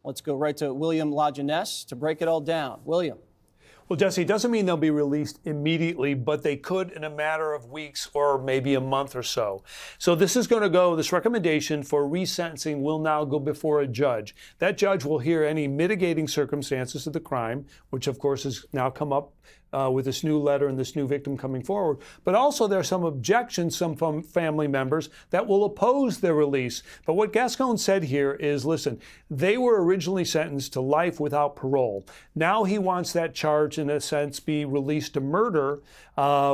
Let's go right to William La Jeunesse to break it all down. William. Well, Jesse, it doesn't mean they'll be released immediately, but they could in a matter of weeks or maybe a month or so. So this recommendation for resentencing will now go before a judge. That judge will hear any mitigating circumstances of the crime, which of course has now come up with this new letter and this new victim coming forward. But also there are some objections, some from family members that will oppose their release. But what Gascon said here is, listen, they were originally sentenced to life without parole. Now he wants that charge, in a sense, be released to murder,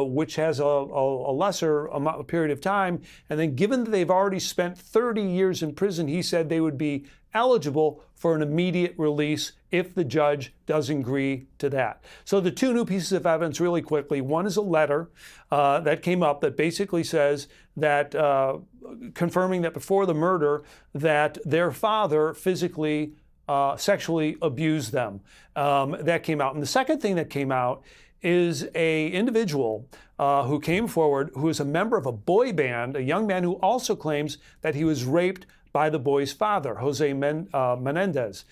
which has a lesser period of time. And then given that they've already spent 30 years in prison, he said they would be eligible for an immediate release if the judge doesn't agree to that. So the two new pieces of evidence really quickly. One is a letter that came up that basically says that, confirming that before the murder, that their father physically, sexually abused them. That came out. And the second thing that came out is an individual who came forward who is a member of a boy band, a young man who also claims that he was raped by the boy's father, Jose Menendez.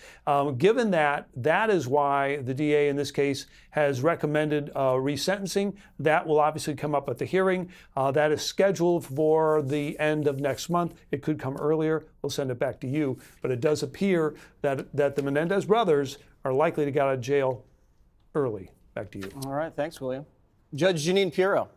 Given that, that is why the DA in this case has recommended resentencing. That will obviously come up at the hearing. That is scheduled for the end of next month. It could come earlier. We'll send it back to you. But it does appear that the Menendez brothers are likely to get out of jail early. Back to you. All right. Thanks, William. Judge Jeanine Pirro.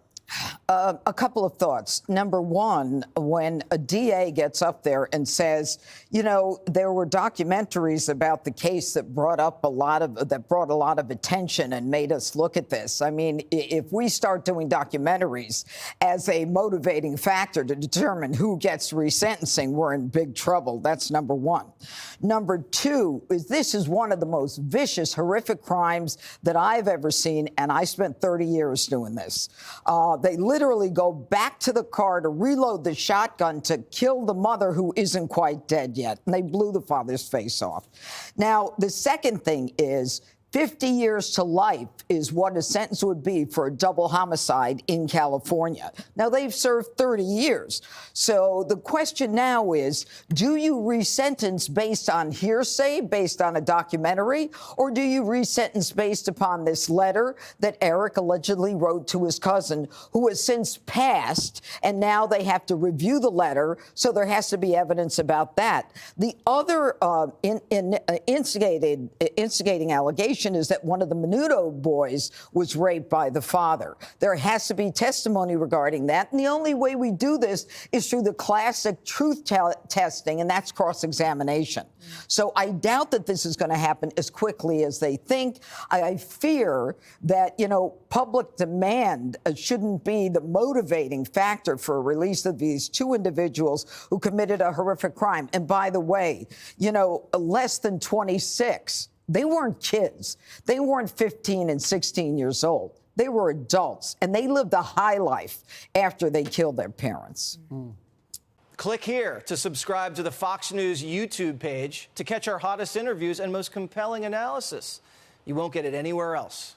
A couple of thoughts. Number one, when a DA gets up there and says, you know, there were documentaries about the case that brought a lot of attention and made us look at this. I mean, if we start doing documentaries as a motivating factor to determine who gets resentencing, we're in big trouble. That's number one. Number two is this is one of the most vicious, horrific crimes that I've ever seen, and I spent 30 years doing this. They literally go back to the car to reload the shotgun to kill the mother who isn't quite dead yet. And they blew the father's face off. Now, the second thing is 50 years to life is what a sentence would be for a double homicide in California. Now, they've served 30 years. So the question now is, do you resentence based on hearsay, based on a documentary, or do you resentence based upon this letter that Eric allegedly wrote to his cousin, who has since passed, and now they have to review the letter, so there has to be evidence about that. The other instigating allegation is that one of the Menudo boys was raped by the father. There has to be testimony regarding that. And the only way we do this is through the classic truth testing, and that's cross-examination. So I doubt that this is going to happen as quickly as they think. I fear that, you know, public demand shouldn't be the motivating factor for a release of these two individuals who committed a horrific crime. And by the way, you know, less than 26. They weren't kids. They weren't 15 and 16 years old. They were adults, and they lived a high life after they killed their parents. Click here to subscribe to the Fox News YouTube page to catch our hottest interviews and most compelling analysis. You won't get it anywhere else.